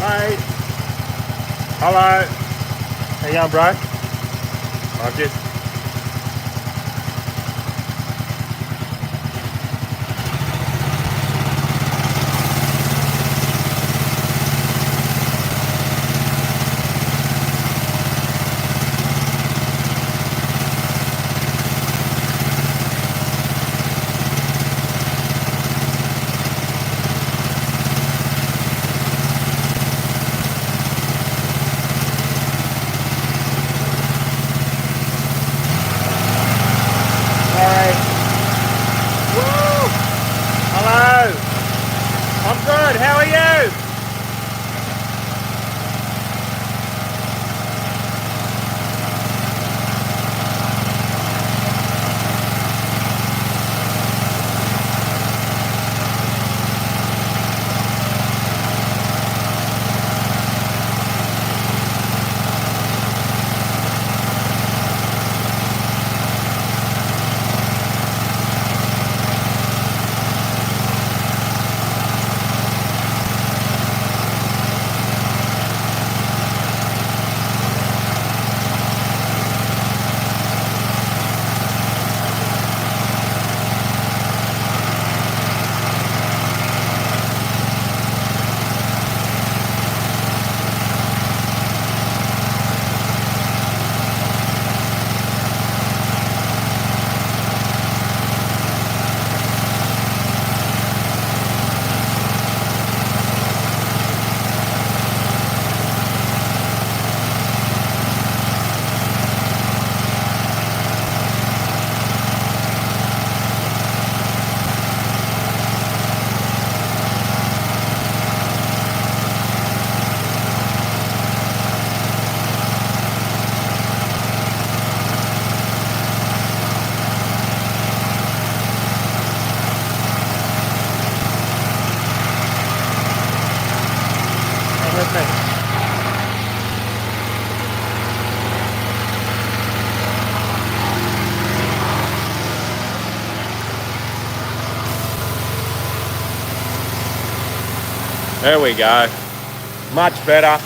Mate. Hello. How you going, bro? I've just... Hello. I'm good. How are you? With me. There we go. Much better.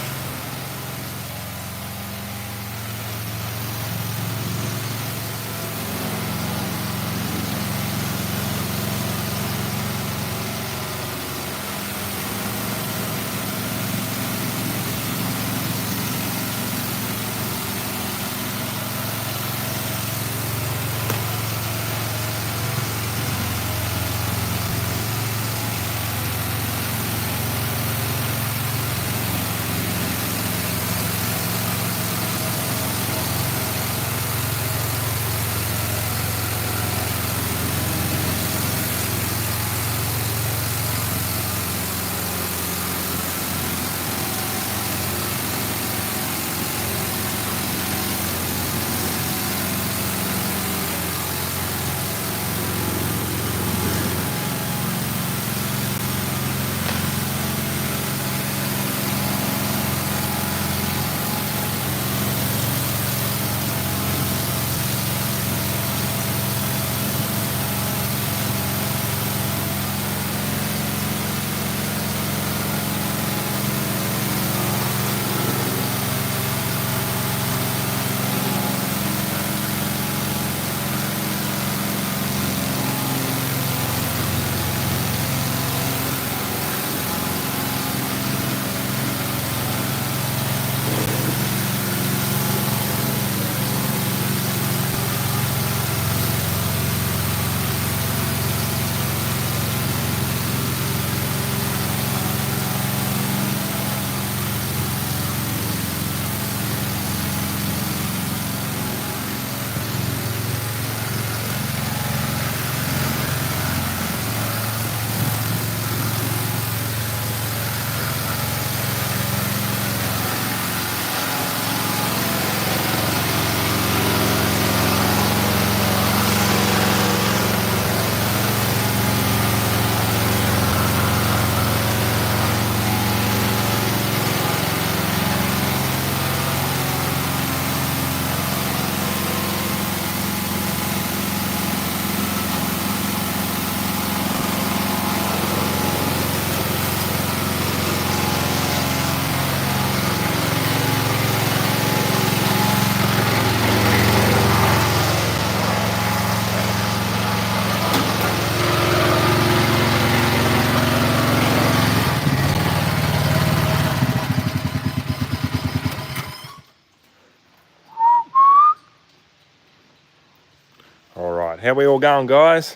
how we all going, guys?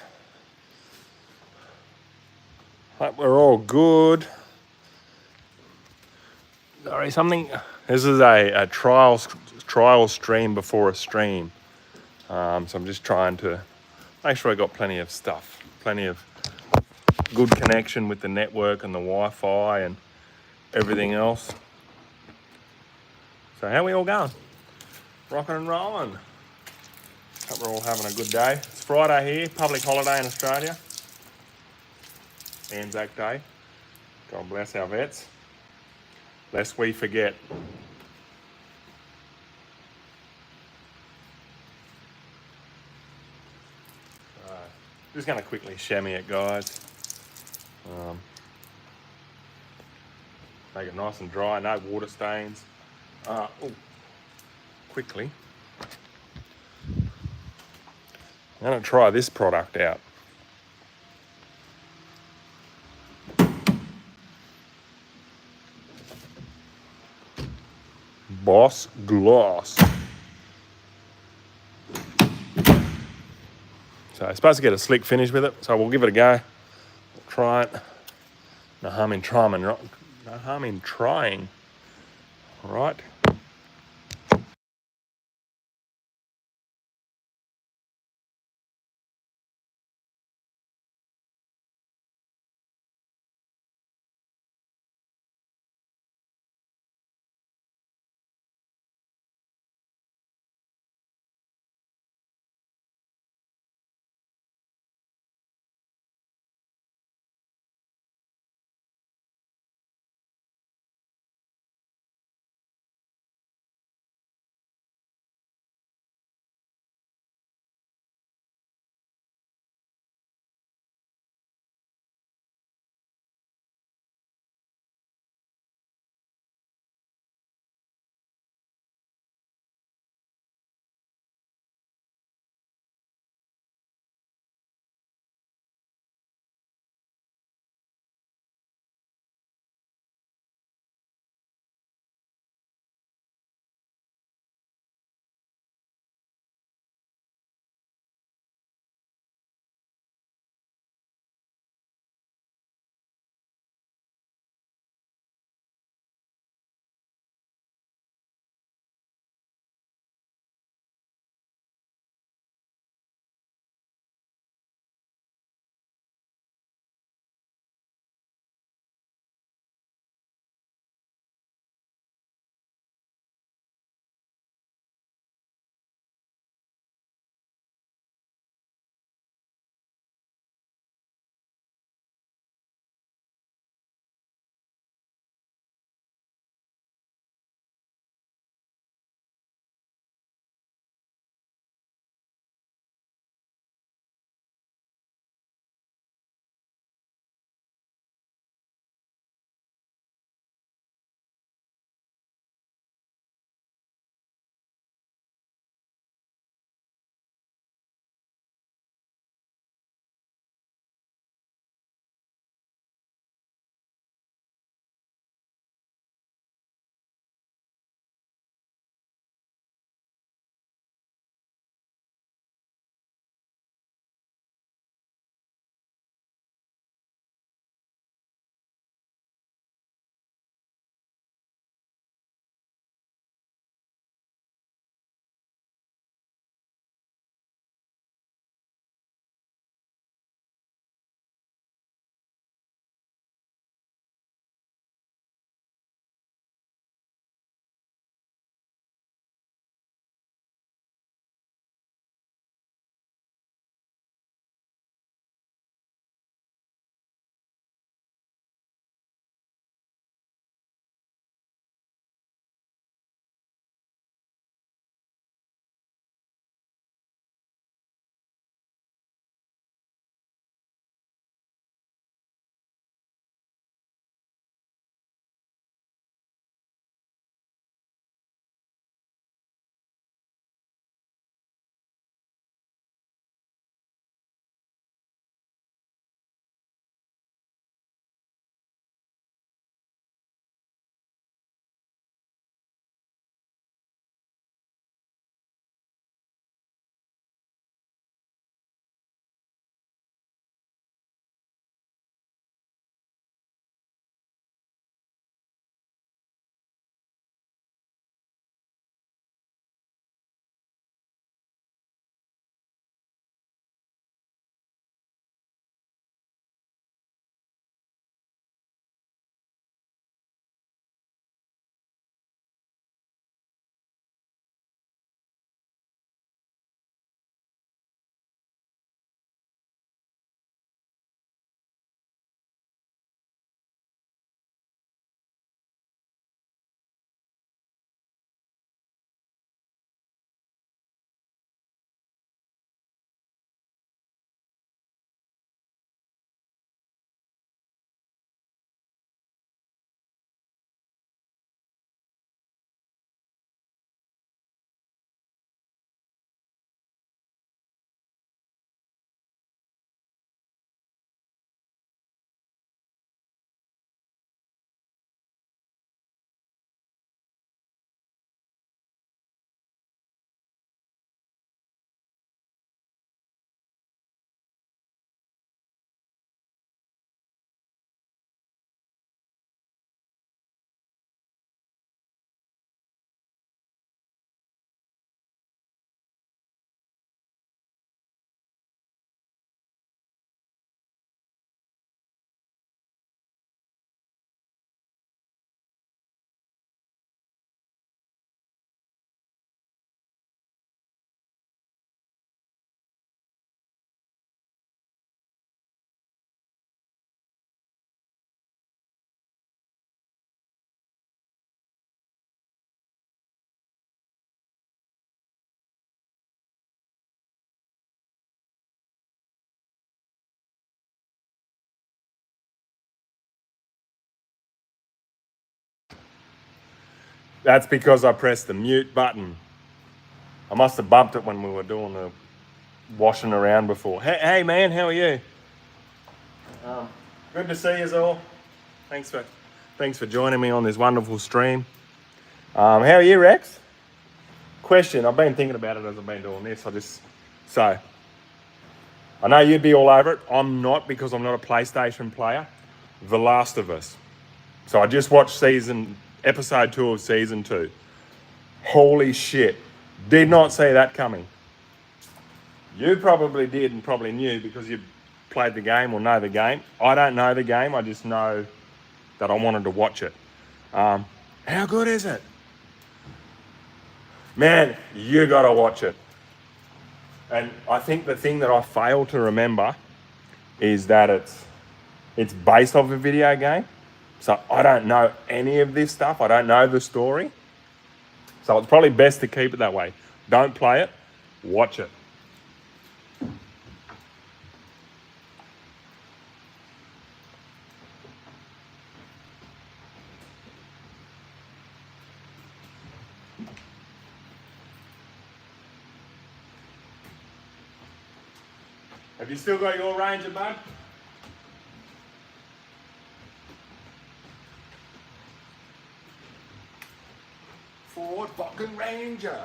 Hope we're all good. Sorry, something. This is a trial stream before a stream. So I'm just trying to make sure I got plenty of stuff, plenty of good connection with the network and the Wi-Fi and everything else. So how we all going? Rocking and rolling. Hope we're all having a good day. It's Friday here, public holiday in Australia. Anzac Day. God bless our vets. Lest we forget. Just going to quickly chamois it, guys. Make it nice and dry, no water stains. Quickly. I'm going to try this product out. Boss Gloss. So I'm supposed to get a slick finish with it, so we'll give it a go. We'll try it. No harm in trying. No harm in trying. All right. That's because I pressed the mute button. I must have bumped it when we were doing the washing around before. Hey man, how are you? Good to see you all. Thanks for joining me on this wonderful stream. How are you, Rex? Question, I've been thinking about it as I've been doing this. So I know you'd be all over it. I'm not, because I'm not a PlayStation player. The Last of Us. So I just watched episode 2 of season 2. Holy shit. Did not see that coming. You probably did and probably knew because you played the game or know the game. I don't know the game. I just know that I wanted to watch it. How good is it? Man, you gotta watch it. And I think the thing that I fail to remember is that it's based off a video game. So I don't know any of this stuff. I don't know the story. So it's probably best to keep it that way. Don't play it, watch it. Have you still got your Ranger, bud? Ford fucking Ranger.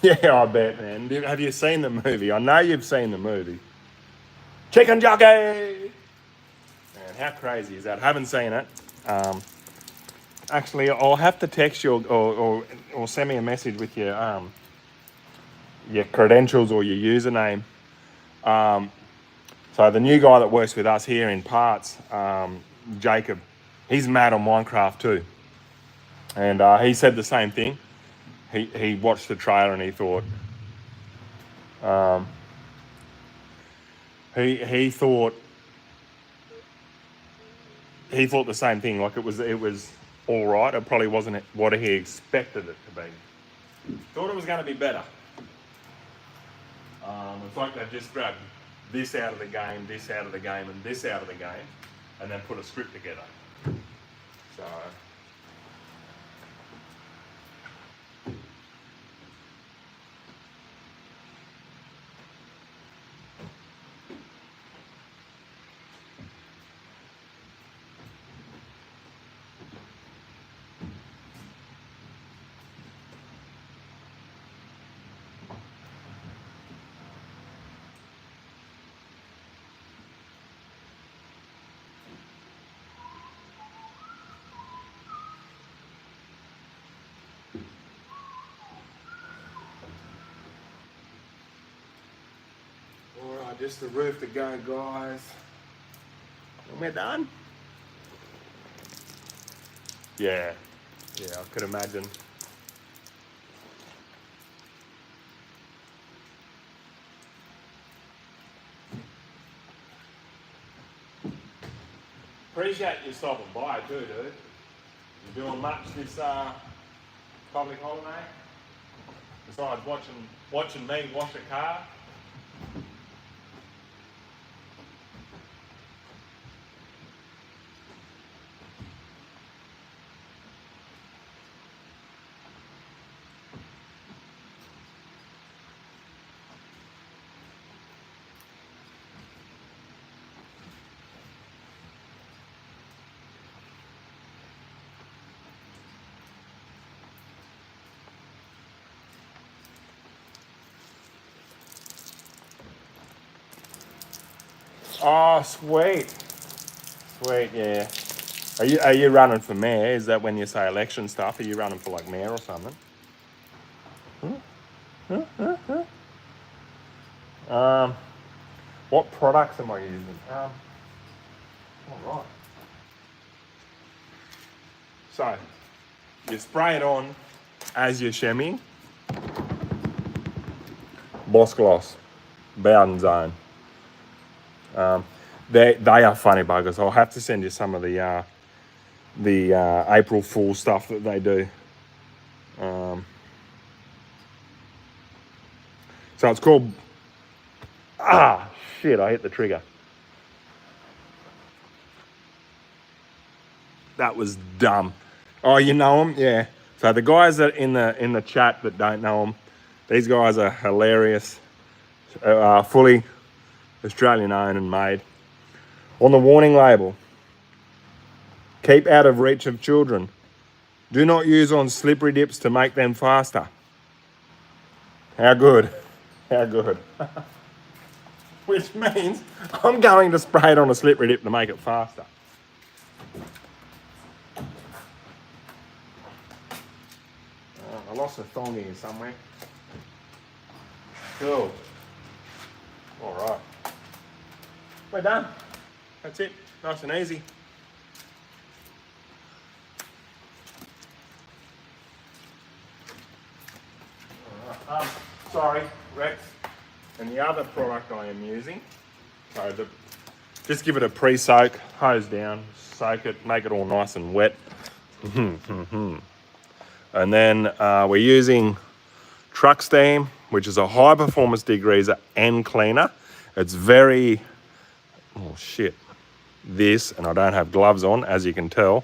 Yeah, I bet, man. Have you seen the movie? I know you've seen the movie. Chicken Jockey! Man, how crazy is that? I haven't seen it. Actually, I'll have to text you or send me a message with your credentials or your username. So the new guy that works with us here in parts, Jacob, he's mad on Minecraft too. And he said the same thing. He watched the trailer and he thought, he thought the same thing. Like it was all right. It probably wasn't what he expected it to be. Thought it was going to be better. It's like they just grabbed this out of the game, this out of the game, and this out of the game, and then put a script together. So. Alright, just the roof to go, guys. Am I done? Yeah, I could imagine. Appreciate you stopping by too, dude. You doing much this public holiday? Besides watching me wash a car? Oh, sweet. Sweet, yeah. Are you running for mayor? Is that when you say election stuff? Are you running for like mayor or something? What products am I using? All right. So, you spray it on as you're shemming. Boss Gloss, Bowden Zone. They are funny buggers. I'll have to send you some of the April Fool stuff that they do. So it's called. Shit! I hit the trigger. That was dumb. Oh, you know them? Yeah. So the guys that in the chat that don't know them, these guys are hilarious. Fully Australian owned and made. On the warning label, keep out of reach of children. Do not use on slippery dips to make them faster. How good? How good? Which means I'm going to spray it on a slippery dip to make it faster. I lost a thong here somewhere. Cool. All right. We're done. That's it. Nice and easy. All right. Sorry, Rex. And the other product I am using, so just give it a pre-soak, hose down, soak it, make it all nice and wet. And then we're using Truck Steam, which is a high performance degreaser and cleaner. It's very, oh shit, this, and I don't have gloves on, as you can tell.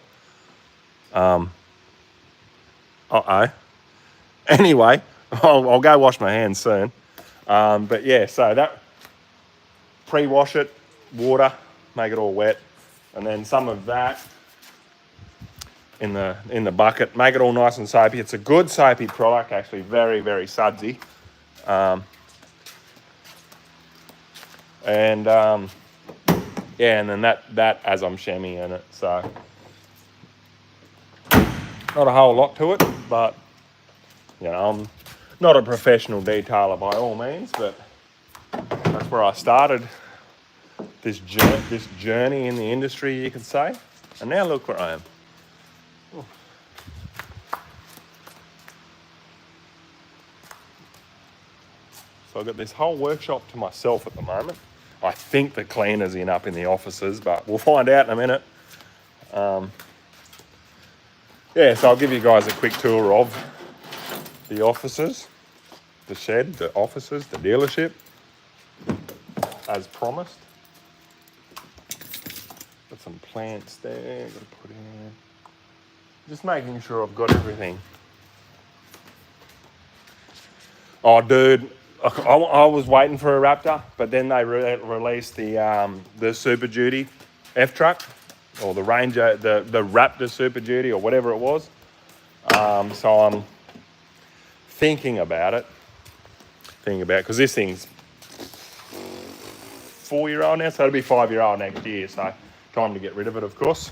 Anyway, I'll go wash my hands soon. But yeah, so that, pre-wash it, water, make it all wet, and then some of that in the bucket, make it all nice and soapy. It's a good soapy product, actually, very, very sudsy. Yeah, and then that as I'm chamois in it, so not a whole lot to it, but you know, I'm not a professional detailer by all means, but that's where I started this journey in the industry, you could say. And now look where I am. Ooh. So I've got this whole workshop to myself at the moment. I think the cleaner's up in the offices, but we'll find out in a minute. Yeah, so I'll give you guys a quick tour of the offices, the shed, the offices, the dealership, as promised. Got some plants there, got to put in. Just making sure I've got everything. Oh, dude, I was waiting for a Raptor, but then they released the Super Duty F-Truck, or the Ranger, the Raptor Super Duty, or whatever it was. So I'm thinking about it, because this thing's 4-year-old now, so it'll be 5-year-old next year, so time to get rid of it, of course.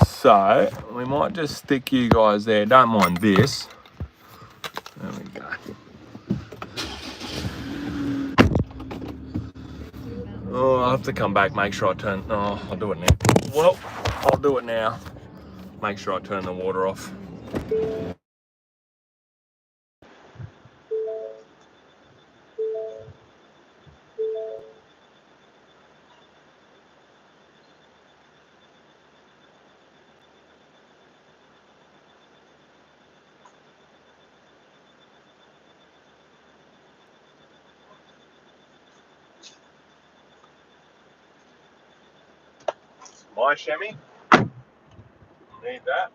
So we might just stick you guys there. Don't mind this. There we go. Oh, I'll have to come back, make sure I turn. Oh, I'll do it now. Well, I'll do it now. Make sure I turn the water off. My chamois. Need that.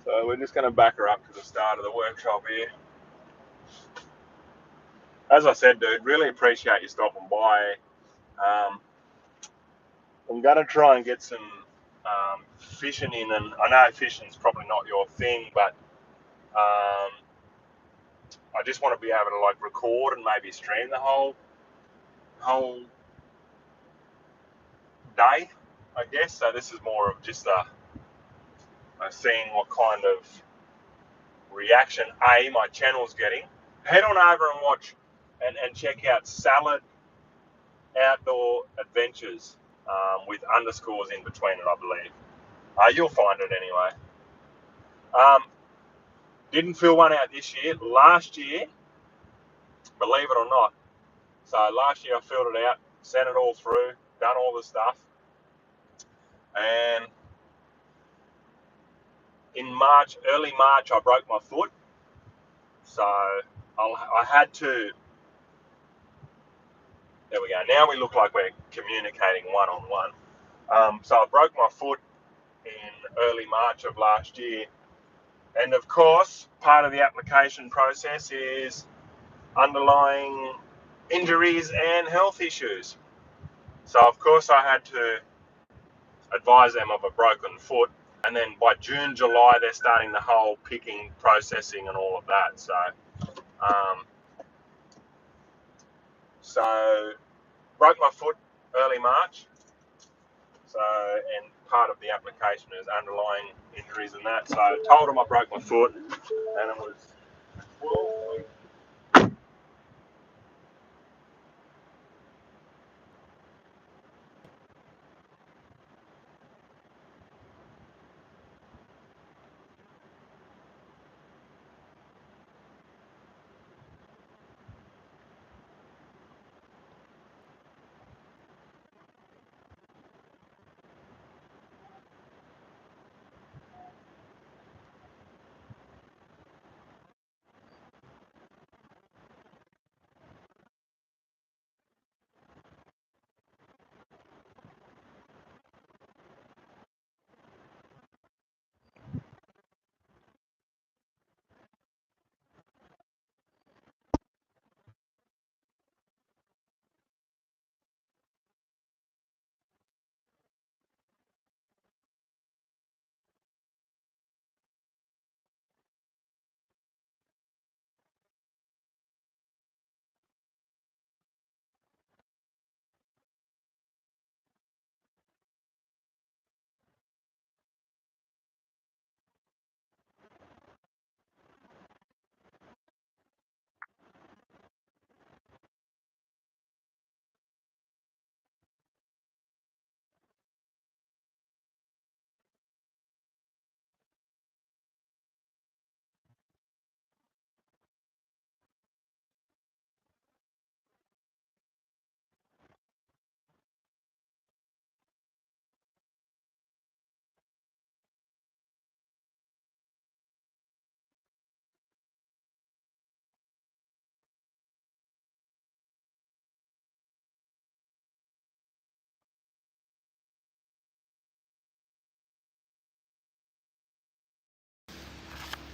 So we're just going to back her up to the start of the workshop here. As I said, dude, really appreciate you stopping by. I'm going to try and get some fishing in, and I know fishing's probably not your thing, but I just want to be able to like record and maybe stream the whole day, I guess. So this is more of just a seeing what kind of reaction my channel's getting. Head on over and watch and check out Salad Outdoor Adventures with underscores in between it, I believe. You'll find it anyway. Didn't fill one out this year. Last year, believe it or not, so last year I filled it out, sent it all through, done all the stuff, and in March, early March, I broke my foot. So I had to. There we go. Now we look like we're communicating one-on-one. So I broke my foot in early March of last year. And of course, part of the application process is underlying injuries and health issues. So of course I had to advise them of a broken foot. And then by June, July, they're starting the whole picking, processing and all of that. Um, so broke my foot early March. So, and part of the application is underlying injuries and that. So I told them I broke my foot, and it was 12 weeks.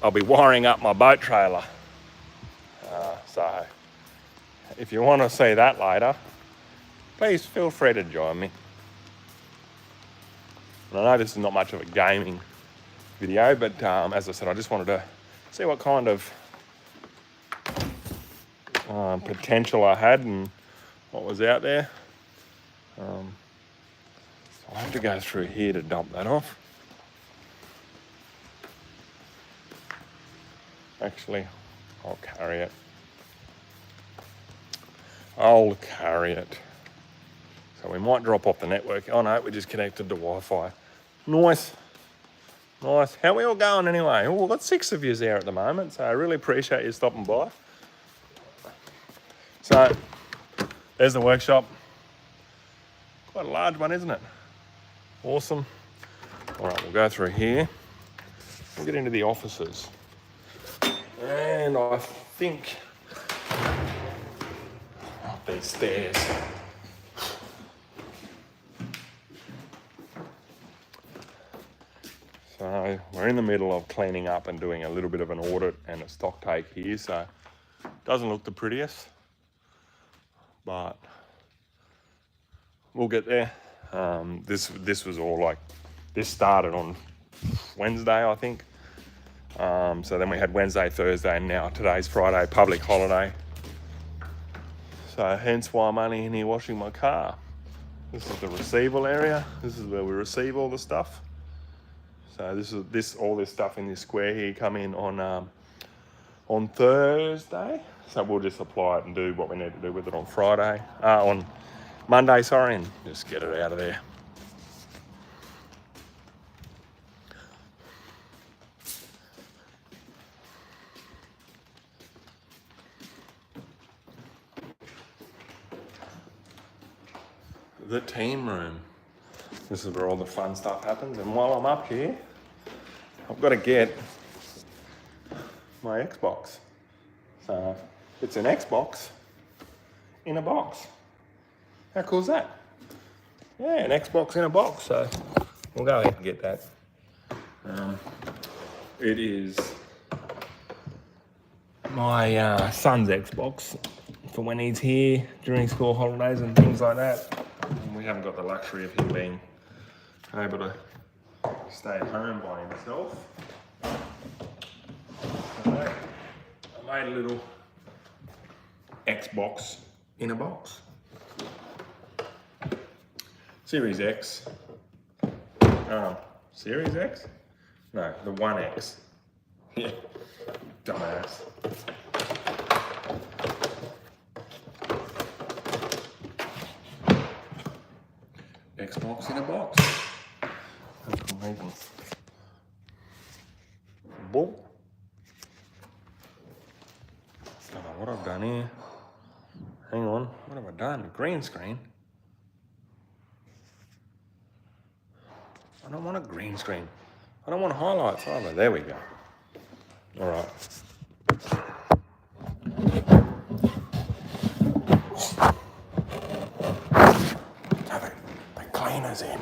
I'll be wiring up my boat trailer. So if you want to see that later, please feel free to join me. And I know this is not much of a gaming video, but as I said, I just wanted to see what kind of potential I had and what was out there. So I have to go through here to dump that off. Actually, I'll carry it. I'll carry it. So we might drop off the network. Oh no, we're just connected to Wi-Fi. Nice. Nice. How are we all going anyway? Oh, we've got 6 of you there at the moment, so I really appreciate you stopping by. So, there's the workshop. Quite a large one, isn't it? Awesome. All right, we'll go through here. We'll get into the offices. And I think up these stairs. So we're in the middle of cleaning up and doing a little bit of an audit and a stock take here. So it doesn't look the prettiest, but we'll get there. This was all like, this started on Wednesday, I think. So then we had Wednesday, Thursday, and now today's Friday, public holiday. So hence why I'm only in here washing my car. This is the receival area. This is where we receive all the stuff. So all this stuff in this square here come in on Thursday. So we'll just apply it and do what we need to do with it on on Monday, sorry, and just get it out of there. The team room. This is where all the fun stuff happens. And while I'm up here, I've got to get my Xbox. So It's an Xbox in a box. How cool is that? Yeah, an Xbox in a box. So we'll go ahead and get that. It is my son's Xbox for when he's here during school holidays and things like that. And we haven't got the luxury of him being able to stay at home by himself. So I made a little Xbox in a box. Series X. Series X? No, the 1X. Yeah, dumbass. Xbox in a box. That's amazing. Boom. I don't know what I've done here. Hang on, what have I done? Green screen? I don't want a green screen. I don't want highlights either. There we go. All right. So the cleaner's in.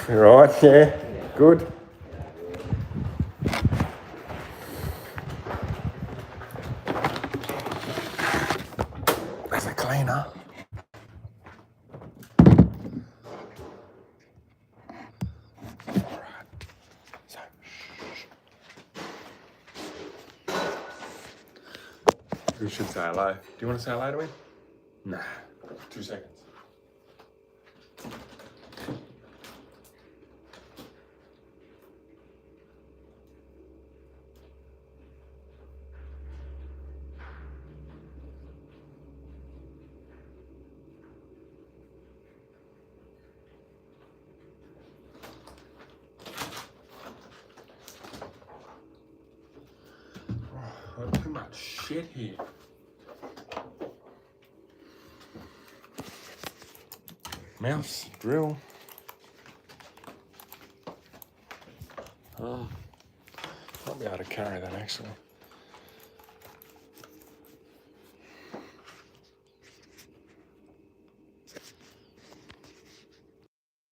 You right? Yeah. Good. There's a cleaner. Alright. So, who should say hello? Do you want to say hello to him? Nah. 2 seconds. Too much shit here. Mouse, drill. Might be able to carry that actually.